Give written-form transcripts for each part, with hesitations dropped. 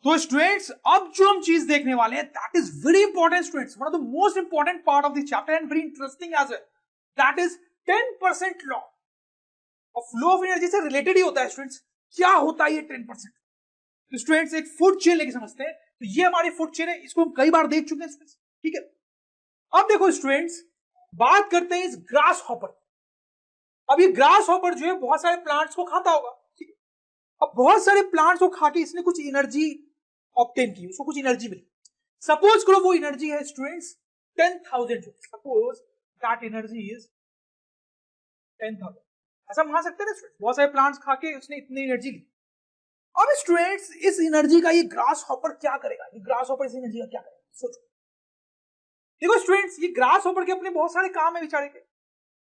तो स्टूडेंट्स अब जो हम चीज देखने वाले हैं that is very important students, one of the most important part of the chapter and very interesting as well, that is 10% law. और फ्लो ऑफ एनर्जी से रिलेटेड ही होता है स्टूडेंट्स। क्या होता है ये 10%? तो स्टूडेंट्स एक फूड चेन लेके समझते हैं। तो ये हमारी फूड चेन है, इसको हम कई बार देख चुके हैं स्टूडेंट्स, ठीक है। अब देखो स्टूडेंट्स, बात करते हैं इस ग्रास हॉपर। अब ये ग्रास हॉपर जो है बहुत सारे प्लांट्स को खाता होगा, ठीक है। अब बहुत सारे प्लांट्स को खा के इसने कुछ एनर्जी ऑब्टेन की, उसको कुछ एनर्जी मिली। सपोज करो वो एनर्जी है students 10,000 joule. Suppose that energy is 10,000। ऐसा मान सकते हैं ना स्टूडेंट्स, बहुत सारे प्लांट्स खा के उसने इतनी एनर्जी ली। अब स्टूडेंट्स इस एनर्जी का ये ग्रास हॉपर क्या करेगा? ये ग्रास हॉपर इस एनर्जी का क्या करेगा? सोचो। देखो स्टूडेंट्स, ये ग्रास हॉपर के अपने बहुत सारे काम है बेचारे के।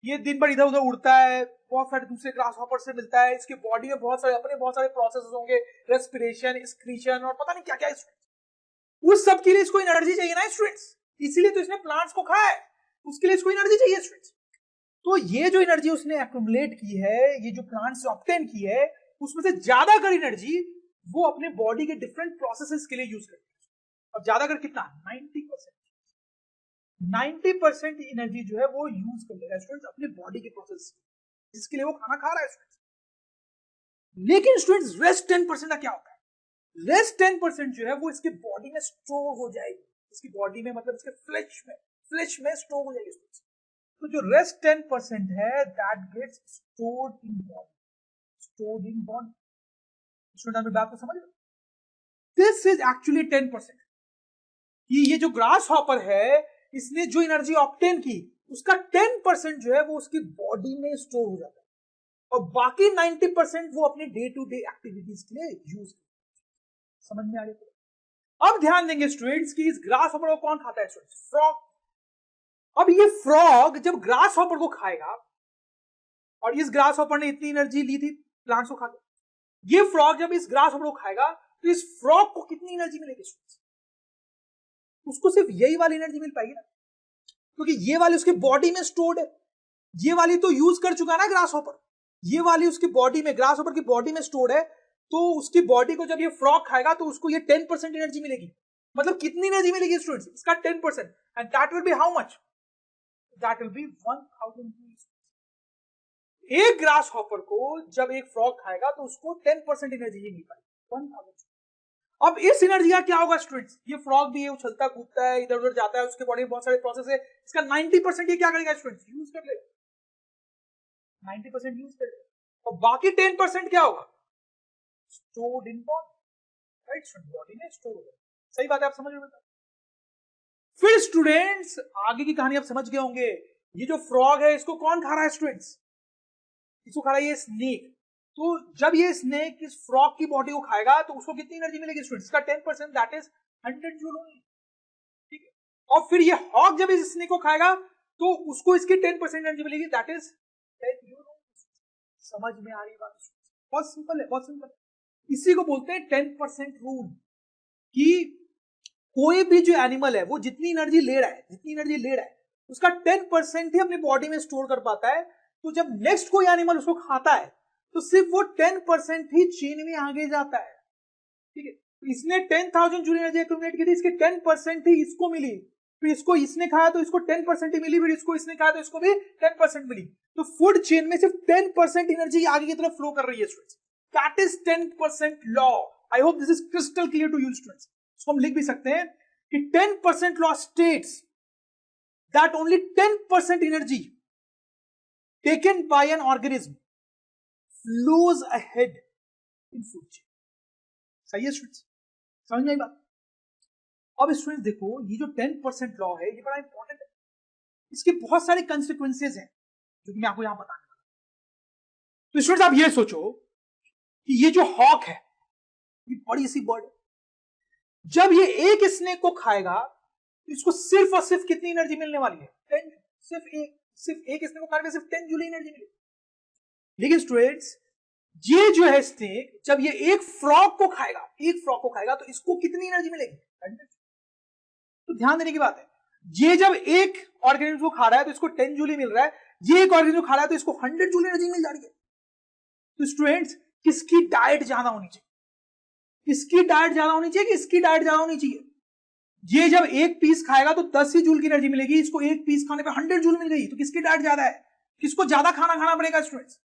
ये दिन भर इधर उधर उड़ता है, बहुत सारे दूसरे ग्रास हॉपर से मिलता है, इसके बॉडी में बहुत सारे प्रोसेस होंगे, रेस्पिरेशन, एक्सक्रीशन और पता नहीं क्या क्या। उस सब के लिए इसको एनर्जी चाहिए ना स्टूडेंट्स, इसीलिए तो इसने प्लांट्स को खाया है, उसके लिए इसको एनर्जी चाहिए स्टूडेंट्स। तो ये जो एनर्जी उसने एक्यूमुलेट की है, ये जो प्लांट से ऑब्टेन की है, उसमें से ज्यादातर एनर्जी वो अपने बॉडी के डिफरेंट प्रोसेसेस के लिए यूज करते हैं। और ज्यादातर कितना? 90%। 90% एनर्जी जो है वो यूज कर लेगा स्टूडेंट्स अपने बॉडी के प्रोसेस, जिसके लिए वो खाना खा रहा है स्टूडेंट्स। लेकिन स्टूडेंट्स रेस्ट 10% का क्या होता है? रेस्ट 10% जो है वो इसके बॉडी में स्टोर हो जाएगी, इसकी बॉडी में मतलब इसके फ्लैश में स्टोर हो जाएगी। तो जो रेस्ट 10% है that gets stored in body. Student में बात को समझ लो, दिस इज एक्चुअली 10%। ये जो ग्रास हॉपर है, इसने जो एनर्जी ऑब्टेन की उसका 10% जो है वो उसकी बॉडी में स्टोर हो जाता है, और बाकी 90% वो अपने डे टू डे एक्टिविटीज के लिए यूज करते हैं। समझ में आ रही है? अब ध्यान देंगे स्टूडेंट्स कि इस ग्रास हॉपर को कौन खाता है स्टूडेंट्स? फ्रॉग। अब ये फ्रॉग जब ग्रास हॉपर को खाएगा, और इस ग्रास हॉपर ने इतनी एनर्जी ली थी प्लांट्स को खाकर, ये फ्रॉग जब इस ग्रास हॉपर को खाएगा तो इस फ्रॉग को कितनी एनर्जी मिलेगी स्टूडेंट्स? उसको सिर्फ यही वाली एनर्जी मिल पाएगी ना, क्योंकि ये वाली उसके बॉडी में स्टोर्ड है। ये वाली तो यूज कर चुका ना ग्रास हॉपर, ये वाली उसकी बॉडी में, ग्रास हॉपर की बॉडी में स्टोर्ड है। तो उसकी बॉडी को जब ये फ्रॉग खाएगा तो उसको ये 10% एनर्जी मिलेगी। मतलब कितनी एनर्जी मिलेगी स्टूडेंट्स? इसका 10%, and that will be how much? That will be 1000 joules. एक ग्रास हॉपर को जब एक फ्रॉग खाएगा तो उसको 10% एनर्जी मिल पाएगी, 1000। अब इस एनर्जी का क्या होगा स्टूडेंट्स? ये फ्रॉग भी है, उछलता कूदता है, इधर उधर जाता है, उसके बॉडी में बहुत सारे प्रोसेस है, इसका 90% ये क्या करेगा स्टूडेंट्स? यूज कर लेगा। 90% यूज कर लेगा, और बाकी 10% क्या होगा? Stored in body, right student? Body में स्टोर होगा। सही बात है, आप समझ रहे हो? फिर स्टूडेंट्स आगे की कहानी आप समझ गए होंगे। ये जो फ्रॉग है इसको कौन खा रहा है स्टूडेंट्स? इसको खा रहा है ये स्नेक। तो जब ये स्नेक इस फ्रॉग की बॉडी को खाएगा तो उसको कितनी एनर्जी मिलेगी स्टूडेंट्स? इसका 10%, दैट इज 100 जूल ओनली, ठीक है। और फिर ये हॉग जब इस स्नेक को खाएगा तो उसको इसकी 10% एनर्जी मिलेगी, दैट इज 10 जूल। समझ में आ रही बात? बहुत सिंपल है, बहुत सिंपल। इसी को बोलते हैं 10% रूल, कि कोई भी जो एनिमल है वो जितनी एनर्जी ले रहा है उसका 10% ही अपनी बॉडी में स्टोर कर पाता है। तो जब नेक्स्ट कोई एनिमल उसको खाता है तो सिर्फ वो 10% ही चेन में आगे जाता है, ठीक है। तो इसने 10,000 जूल एनर्जी एक्यूमुलेट की थी, इसके 10% ही इसको मिली, फिर इसको इसने खाया तो इसको 10% ही मिली, फिर इसको इसने खाया तो इसको भी 10% मिली। तो फूड चेन में सिर्फ 10% एनर्जी आगे की तरफ फ्लो कर रही है students. That is 10% law. I hope this is crystal clear to you students. इसको हम लिख भी सकते हैं कि 10% law states that only 10% energy taken by an organism flows ahead in food chain। सही है स्टूडेंट्स? समझ में आई बात? अब स्टूडेंट्स देखो, ये जो 10% लॉ है ये बड़ा इंपॉर्टेंट है, इसके बहुत सारे कंसिक्वेंसेस हैं जो कि मैं आपको यहां बताने वाला हूं। तो स्टूडेंट्स आप ये सोचो कि ये जो हॉक है ये बड़ी सी बर्ड है, जब ये एक स्नेक को खाएगा तो इसको सिर्फ और सिर्फ कितनी एनर्जी मिलने वाली है? 10। सिर्फ एक स्नेक को खाने में सिर्फ 10 जूल एनर्जी मिलेगी। लेकिन स्टूडेंट्स ये जो है स्नेक जब ये एक फ्रॉग को खाएगा तो इसको कितनी एनर्जी मिलेगी? 100। तो ध्यान देने की बात है, ये जब एक ऑर्गेनिज्म को खा रहा है तो इसको 10 जूल मिल रहा है, ये एक ऑर्गेनिज्म को खा रहा है तो इसको 100 जूल एनर्जी मिल जा रही है। तो स्टूडेंट्स किसकी डाइट ज्यादा होनी चाहिए? इसकी डाइट ज्यादा होनी चाहिए कि इसकी डाइट ज्यादा होनी चाहिए? ये जब एक पीस खाएगा तो 10 ही जूल की एनर्जी मिलेगी, इसको एक पीस खाने पे 100 जूल मिल गई, तो किसकी डाइट ज्यादा है? किसको ज्यादा खाना खाना पड़ेगा स्टूडेंट्स?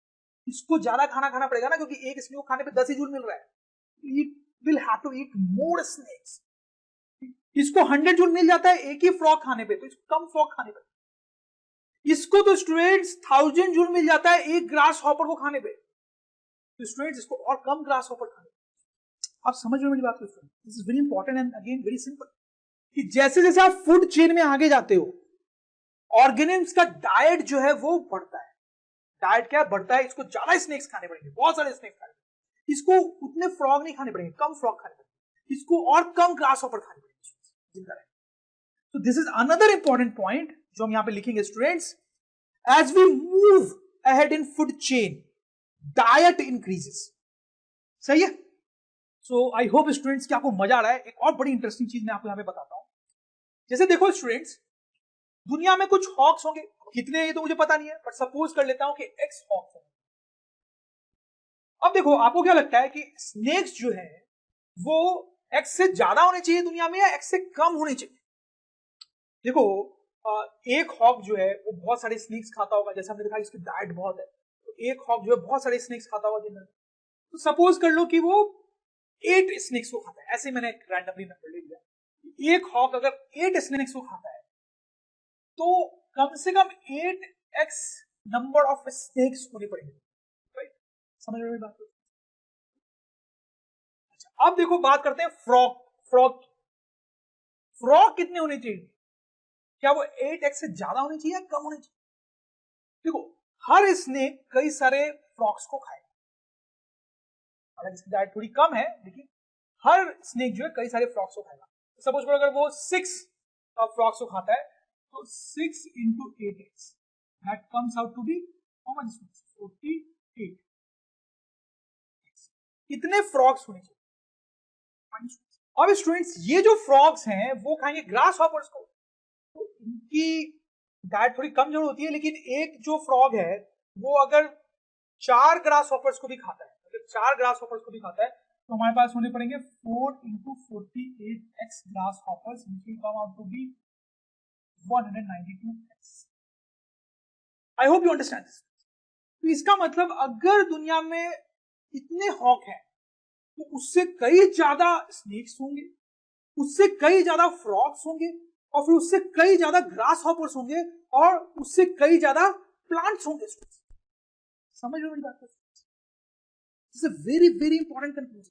इसको ज्यादा खाना खाना पड़ेगा ना, क्योंकि एक स्नेक खाने पे 10 ही जूल मिल रहा है। It will have to eat more snacks. इसको 100 जूल मिल जाता है एक ही फ्रॉग खाने पे, तो इसको कम फ्रॉग खाने पे। इसको तो स्टूडेंट्स 1000 जूल मिल जाता है एक ग्रास हॉपर को खाने पे, तो स्टूडेंट्स इसको और कम ग्रास हॉपर खाने पे। आप समझ रहे हो मेरी बात को? This is very important and again very simple, कि जैसे जैसे आप फूड चेन में आगे जाते हो, ऑर्गेनिम्स का डाइट जो है वो बढ़ता है। डाइट क्या बढ़ता है? इसको ज्यादा स्नेक्स खाने पड़ेंगे, बहुत सारे स्नेक्स खाने पड़ेंगे, इसको उतने फ्रॉग नहीं खाने पड़ेंगे, कम फ्रॉग खाने पड़ेंगे, इसको और कम ग्रास हॉपर खाने पड़ेंगे। तो this is another important point जो हम यहां पे लिखेंगे students. As we move ahead in food chain, diet increases. सही है? सो आई होप स्टूडेंट्स कि आपको मजा आ रहा है। एक और बड़ी इंटरेस्टिंग चीज मैं आपको यहां पे बताता हूं। जैसे देखो स्टूडेंट्स, दुनिया में कुछ हॉक्स होंगे, कितने हैं ये तो मुझे पता नहीं है, बट सपोज कर लेता हूं कि एक्स हॉक्स होंगे। अब देखो, आपको क्या लगता है कि स्नेक्स जो है वो एक्स से ज्यादा होने चाहिए दुनिया में या एक्स से कम होने चाहिए? देखो, एक हॉक जो है वो बहुत सारे स्नेक्स खाता होगा, जैसे हमने देखा इसकी डाइट बहुत है, तो एक हॉक जो है बहुत सारे स्नेक्स खाता होगा दिन में। तो सपोज कर लो कि वो 8 स्नेक्स को खाता है, ऐसे मैंने रैंडमली नंबर ले लिया। एक हॉक अगर 8 स्नेक्स को खाता है तो कम से कम 8x नंबर ऑफ स्नेक्स होने पड़ेंगे, राइट? समझ रहे हो बात? अच्छा, अब देखो बात करते हैं फ्रॉग। फ्रॉग कितने होने चाहिए? क्या वो 8x से ज्यादा होनी चाहिए या कम होनी चाहिए? देखो, हर स्नेक कई सारे फ्रॉग्स को खाएगा, हालांकि इसकी डाइट थोड़ी कम है, लेकिन हर स्नेक जो है कई सारे फ्रॉग्स को खाएगा। सपोज करो अगर वो 6 फ्रॉग्स को खाता है, तो 6 into 8x, that comes out to be how much? 48। कितने फ्रॉग्स होने चाहिए? अब स्टूडेंट्स, ये जो फ्रॉग्स हैं वो खाएंगे ग्रास हॉपर्स को, तो इनकी डाइट थोड़ी कम जरूर होती है, लेकिन एक जो फ्रॉग है वो अगर 4 ग्रास हॉपर्स को भी खाता है, अगर 4 ग्रास हॉपर्स को भी खाता है, तो हमारे पास होने पड़ेंगे 4 into 48x grass hoppers, which will come out to be 192x। I hope you understand this. तो इसका मतलब अगर दुनिया में इतने हॉक हैं, तो उससे कई ज्यादा स्नेक्स होंगे, उससे कई ज्यादा फ्रॉग्स होंगे, और फिर उससे कई ज्यादा ग्रास हॉपर्स होंगे, और उससे कई ज्यादा प्लांट्स होंगे। समझ रहे हो मेरी बात? It's a very very important conclusion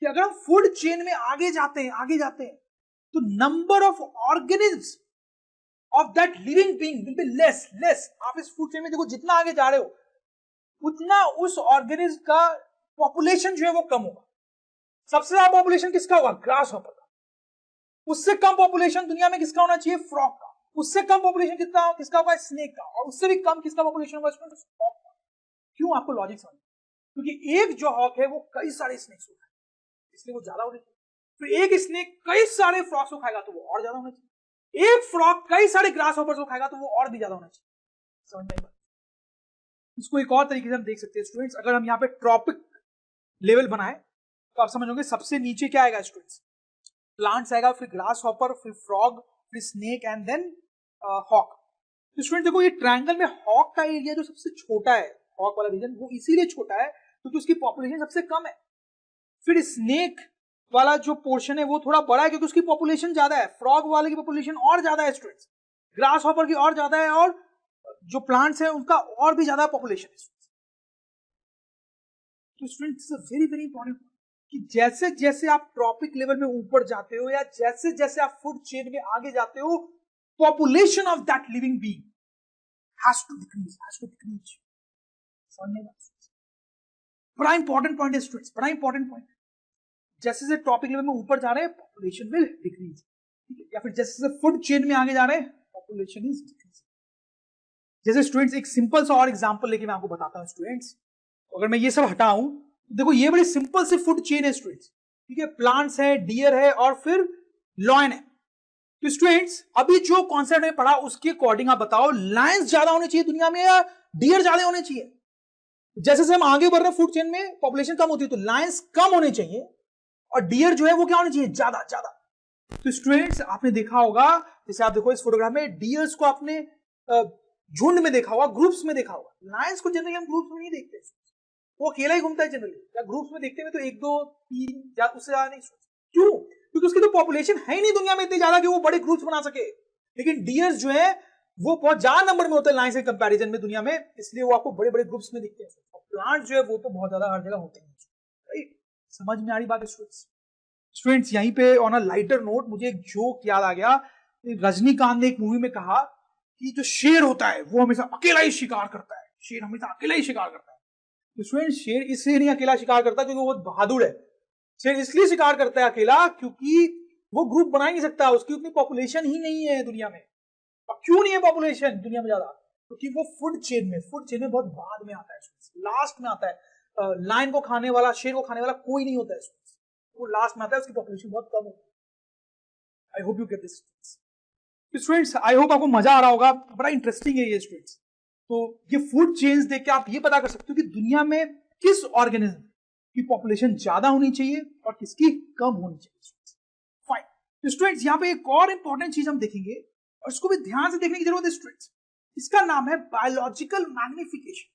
कि अगर हम फूड चेन में आगे जाते हैं, तो number of organisms of that living being will be less. आप इस फूड चेन में देखो, जितना आगे जा रहे हो उतना उस ऑर्गेनिज्म का पॉपुलेशन जो है वो कम होगा। सबसे ज्यादा पॉपुलेशन किसका होगा? ग्रास हॉपर का। उससे कम पॉपुलेशन दुनिया में किसका होना चाहिए? फ्रॉग का। उससे कम पॉपुलेशन किसका होगा? स्नेक का। और उससे भी कम किसका पॉपुलेशन होगा? हॉक का। क्यों? आपको लॉजिक समझ, क्योंकि एक जो हॉक है वो कई सारे स्नेक्स को खाएगा, इसलिए वो ज्यादा होने चाहिए। फिर एक स्नेक कई सारे फ्रॉग्स को खाएगा तो वो और ज्यादा होना चाहिए। एक फ्रॉग कई सारे ग्रास हॉपर्स को खाएगा तो वो और भी ज्यादा होना चाहिए। समझ में आई बात? इसको एक और तरीके से हम देख सकते हैं स्टूडेंट्स, अगर हम यहाँ पे ट्रॉपिक लेवल बनाए तो आप समझोगे सबसे नीचे क्या आएगा स्टूडेंट्स? प्लांट्स आएगा, फिर ग्रास हॉपर, फिर फ्रॉग, फिर स्नेक एंड देन हॉक। तो स्टूडेंट देखो, ये ट्रायंगल में हॉक का एरिया जो सबसे छोटा है, हॉक वाला रीजन, वो इसीलिए छोटा है क्योंकि उसकी पॉपुलेशन सबसे कम है। फिर स्नेक वाला जो पोर्शन है वो थोड़ा बड़ा है क्योंकि उसकी पॉपुलेशन ज्यादा है। फ्रॉग वाले की पॉपुलेशन और ज्यादा है स्टूडेंट्स, ग्रास हॉपर की और ज्यादा है, और जो प्लांट्स है उनका और भी ज्यादा पॉपुलेशन है। तो स्टूडेंट्स वेरी वेरी इंपॉर्टेंट कि जैसे जैसे आप ट्रॉपिक लेवल में ऊपर जाते हो या जैसे जैसे आप फूड चेन में आगे जाते हो, population of that living being has to decrease. बड़ा इंपॉर्टेंट पॉइंट है स्टूडेंट्स, बड़ा इंपॉर्टेंट पॉइंट। जैसे जैसे टॉपिक लेवल में ऊपर जा रहे हैं पॉपुलेशन विल डिक्रीज, ठीक है? या फिर जैसे जैसे फूड चेन में आगे जा रहे हैं पॉपुलेशन इज डिक्रीज। जैसे स्टूडेंट्स एक सिंपल सा और एग्जांपल लेके मैं आपको बताता हूं स्टूडेंट्स। अगर मैं ये सब हटाऊं, देखो ये बड़ी सिंपल सी फूड चेन है स्टूडेंट्स, ठीक है? प्लांट्स है, डियर है और फिर लॉयन है। तो स्टूडेंट्स अभी जो कॉन्सेप्ट में पढ़ा उसके अकॉर्डिंग आप बताओ, लायंस ज्यादा होने चाहिए दुनिया में या डियर ज्यादा होने चाहिए? जैसे जैसे हम आगे बढ़ रहे हैं फूड चेन में पॉपुलेशन कम होती है तो लायंस कम होने चाहिए, और डियर जो है वो क्या होनी चाहिए, ज्यादा ज्यादा। तो स्टूडेंट्स आपने देखा होगा, जैसे आप देखो इस फोटोग्राफ में, डियर्स को आपने झुंड में देखा होगा, ग्रुप्स में देखा होगा। लायंस को जनरली हम ग्रुप्स में नहीं देखते, वो अकेला ही घूमता है जनरली, या ग्रुप्स में देखते हैं तो 1 2 3 या उससे ज्यादा नहीं। क्यों? क्योंकि उसकी तो पॉपुलेशन है ही नहीं दुनिया में इतनी ज्यादा कि वो बड़े ग्रुप्स बना सके। लेकिन डियर्स जो है वो बहुत ज्यादा नंबर में होते हैं लायंस के कंपैरिजन में दुनिया में, इसलिए वो आपको बड़े बड़े ग्रुप्स में दिखते हैं। और प्लांट जो है वो तो बहुत ज्यादा हर जगह होते हैं। राइट? समझ में आ रही बात स्टूडेंट्स? यहीं पे ऑन अ लाइटर नोट मुझे एक जोक याद आ गया। रजनीकांत ने एक मूवी में कहा कि जो शेर होता है वो हमेशा अकेला ही शिकार करता है, शेर हमेशा अकेला ही शिकार करता है। तो स्टूडेंट शेर इसलिए नहीं अकेला शिकार करता क्योंकि वो बहुत बहादुर है। शेर इसलिए शिकार करता है अकेला क्योंकि वो ग्रुप बना ही नहीं सकता, उसकी उतनी पॉपुलेशन ही नहीं है दुनिया में। और क्यों नहीं है पॉपुलेशन दुनिया में ज्यादा? क्योंकि वो फूड चेन में बहुत बाद में आता है, लास्ट में आता है। लायन को खाने वाला, शेर को खाने वाला कोई नहीं होता है, वो लास्ट में आता है, उसकी पॉपुलेशन बहुत कम होती है। I hope you get this students, I hope आपको मजा आ रहा होगा, बड़ा इंटरेस्टिंग है ये स्टूडेंट्स। तो ये फूड चेन्स देख के आप ये पता कर सकते हो कि दुनिया में किस ऑर्गेनिज्म की पॉपुलेशन ज्यादा होनी चाहिए और किसकी कम होनी चाहिए। फाइन। तो स्टूडेंट्स यहाँ पे एक और इंपॉर्टेंट चीज हम देखेंगे और इसको भी ध्यान से देखने की जरूरत है स्टूडेंट्स, इसका नाम है बायोलॉजिकल मैग्निफिकेशन।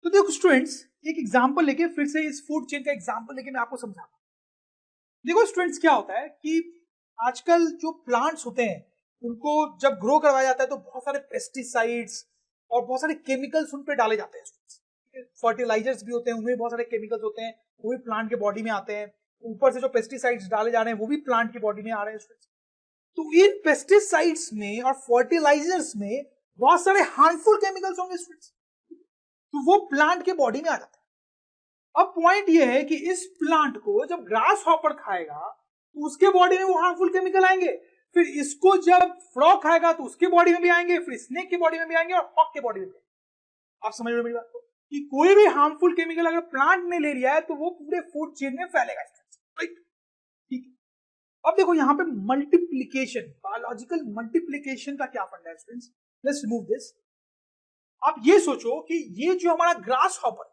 तो देखो स्टूडेंट्स, एक एग्जांपल लेके फिर से इस फूड चेन का एग्जांपल लेके मैं आपको समझाता हूं। देखो स्टूडेंट्स, क्या होता है कि आजकल जो प्लांट्स होते हैं उनको जब ग्रो करवाया जाता है तो बहुत सारे पेस्टिसाइड्स और बहुत सारे केमिकल्स उन पे डाले जाते हैं। फर्टिलाइजर्स भी होते हैं, उनमें बहुत सारे केमिकल्स होते हैं, वो भी प्लांट के बॉडी में आते हैं। ऊपर से जो पेस्टिसाइड्स डाले जा रहे हैं वो भी प्लांट की बॉडी में आ रहे हैं। तो इन पेस्टिसाइड्स में और फर्टिलाइजर्स में बहुत सारे हार्मफुल केमिकल्स होंगे स्टूडेंट्स, तो वो प्लांट के बॉडी में आ जाता है। अब पॉइंट ये है कि इस प्लांट को जब ग्रास हॉपर खाएगा तो उसके बॉडी में वो हार्मफुल केमिकल आएंगे, फिर इसको जब फ्रॉग खाएगा तो उसके बॉडी में भी आएंगे, फिर स्नेक के बॉडी में भी आएंगे और हॉक के बॉडी में भी। आप समझ रहे हो मेरी बात को, कि कोई भी हार्मफुल केमिकल अगर प्लांट ने ले लिया है तो वो पूरे फूड चेन में फैलेगा। राइट? ठीक है। अब देखो यहाँ पे मल्टीप्लीकेशन, बायोलॉजिकल मल्टीप्लीकेशन का क्या फंडा है स्टूडेंट्स? Let's remove this. आप ये सोचो कि ये जो हमारा ग्रास हॉपर,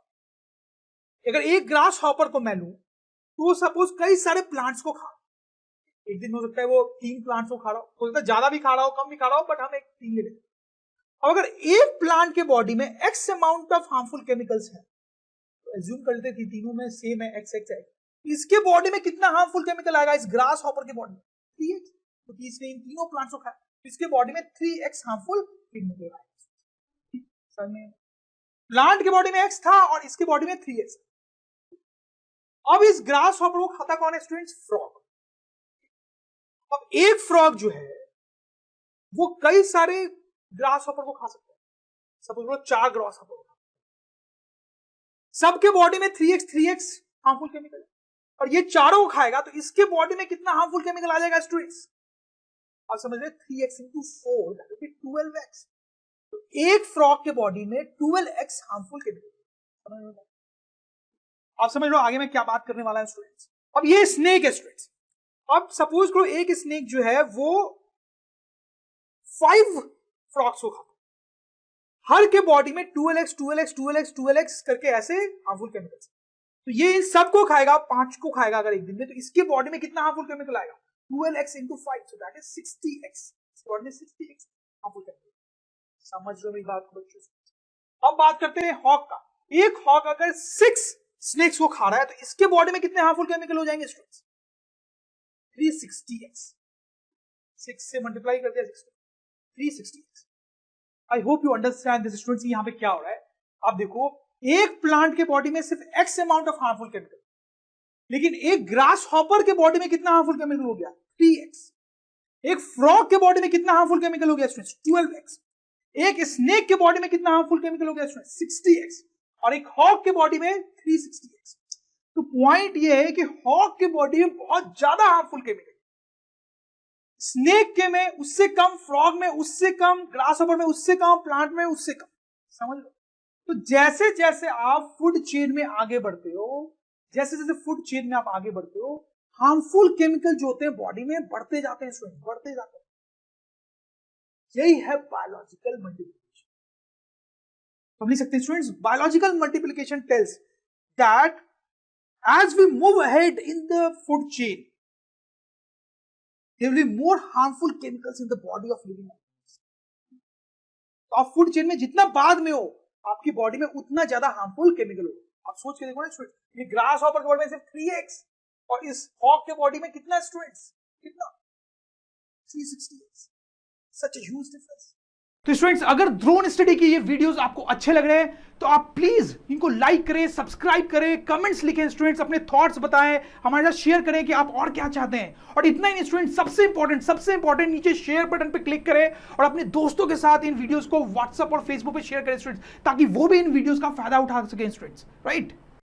अगर एक ग्रास हॉपर को मैं लूं तो सपोज कई सारे प्लांट्स को खा, एक दिन हो सकता है वो 3 प्लांट्स को खा रहा हो सकता है ज्यादा भी खा रहा हो कम भी खा रहा हो, बट हम एक 3 ले लेते हैं। अब अगर एक प्लांट के बॉडी में x amount of harmful chemicals है, तो एज्यूम कर लेते हैं तीनों में सेम है, एक्स एक्स है, इसके बॉडी में कितना हार्मफुल केमिकल आएगा इस ग्रास हॉपर के बॉडी में? 3x। क्योंकि इसने इन तीनों प्लांट्स को खाया, इसके बॉडी में 3x हार्मफुल केमिकल आएगा। प्लांट के बॉडी में x था और इसके बॉडी में 3x। अब इस ग्रास हॉपर को खाता कौन है स्टूडेंट्स? फ्रॉग। अब एक फ्रॉग जो है वो कई सारे ग्रास हॉपर को खा सकता है, सपोज वो 4 ग्रास हॉपर को, सबके बॉडी में 3x हार्मफुल केमिकल है, और ये चारों को खाएगा तो इसके बॉडी में कितना हार्मफुल केमिकल आ जाएगा स्टूडेंट्स? आप समझ रहे, 3x into 4 that will be 12x। तो एक फ्रॉग के बॉडी में 12x हार्मफुल केमिकल। आप समझ लो आगे मैं क्या बात करने वाला है स्टूडेंट्स। अब ये स्नेक है स्टूडेंट्स, अब सपोज करो एक स्नेक जो है वो 5 फ्रॉग्स को खाता, हर के बॉडी में 12x करके ऐसे हार्मफुल केमिकल्स। तो ये इन सबको खाएगा, 5 को खाएगा अगर एक दिन में, तो इसके बॉडी में कितना हार्मफुल केमिकल आएगा? 12x into 5, so that is 60x। इसके बॉडी में 60x हार्मफुल केमिकल। समझ लो मेरी बात को बच्चों। अब बात करते हैं हॉक का। एक हॉक अगर 6 स्नेक्स को खा रहा है तो इसके बॉडी में कितने हार्मफुल केमिकल हो जाएंगे स्टूडेंट्स? 360x। 6 से मल्टीप्लाई करते हैं 360x। I hope you understand this students. यहां पे क्या हो रहा है आप देखो, एक प्लांट के बॉडी में सिर्फ x amount of harmful chemical, लेकिन एक ग्रास हॉपर के बॉडी में कितना हार्मफुल केमिकल हो गया? 3x। एक फ्रॉग के बॉडी में कितना हार्मफुल केमिकल हो गया स्टूडेंट्स? 12x। एक स्नेक के बॉडी में कितना हार्मफुल केमिकल हो गया स्टूडेंट्स? 60x। और एक हॉक के बॉडी में 360x। तो पॉइंट ये है कि हॉक के बॉडी में बहुत ज्यादा हार्मफुल केमिकल, स्नेक के में उससे कम, फ्रॉग में उससे कम, ग्रास हॉपर में उससे कम, प्लांट में उससे कम। समझ लो। तो जैसे जैसे आप फूड चेन में आगे बढ़ते हो, जैसे जैसे फूड चेन में आप आगे बढ़ते हो, हार्मफुल केमिकल जो होते हैं बॉडी में बढ़ते जाते हैं स्टूडेंट, बढ़ते जाते हैं। यही है बायोलॉजिकल मल्टीप्लिकेशन। समझ सकते हैं students? Biological multiplication tells that as we move ahead in the food chain, there will be more harmful chemicals in the body of living organisms. तो आप फूड चेन में जितना बाद में हो, आपकी बॉडी में उतना ज्यादा हार्मफुल केमिकल हो। आप सोच के देखो ना, ये ग्रास हॉपर के बॉडी में सिर्फ 3x, और इस हॉक के बॉडी में कितना स्टूडेंट्स, कितना 360x, such a huge difference। तो स्टूडेंट्स, अगर ड्रोन स्टडी की ये वीडियोस आपको अच्छे लग रहे हैं तो आप प्लीज इनको लाइक करें, सब्सक्राइब करें, कमेंट्स लिखें स्टूडेंट्स, अपने थॉट्स बताएं, हमारे साथ शेयर करें कि आप और क्या चाहते हैं। और इतना ही नहीं स्टूडेंट्स, सबसे इंपॉर्टेंट नीचे शेयर बटन पे क्लिक करें और अपने दोस्तों के साथ इन वीडियोस को व्हाट्सएप और फेसबुक पे शेयर करें स्टूडेंट्स, ताकि वो भी इन वीडियोस का फायदा उठा सकें स्टूडेंट्स, राइट।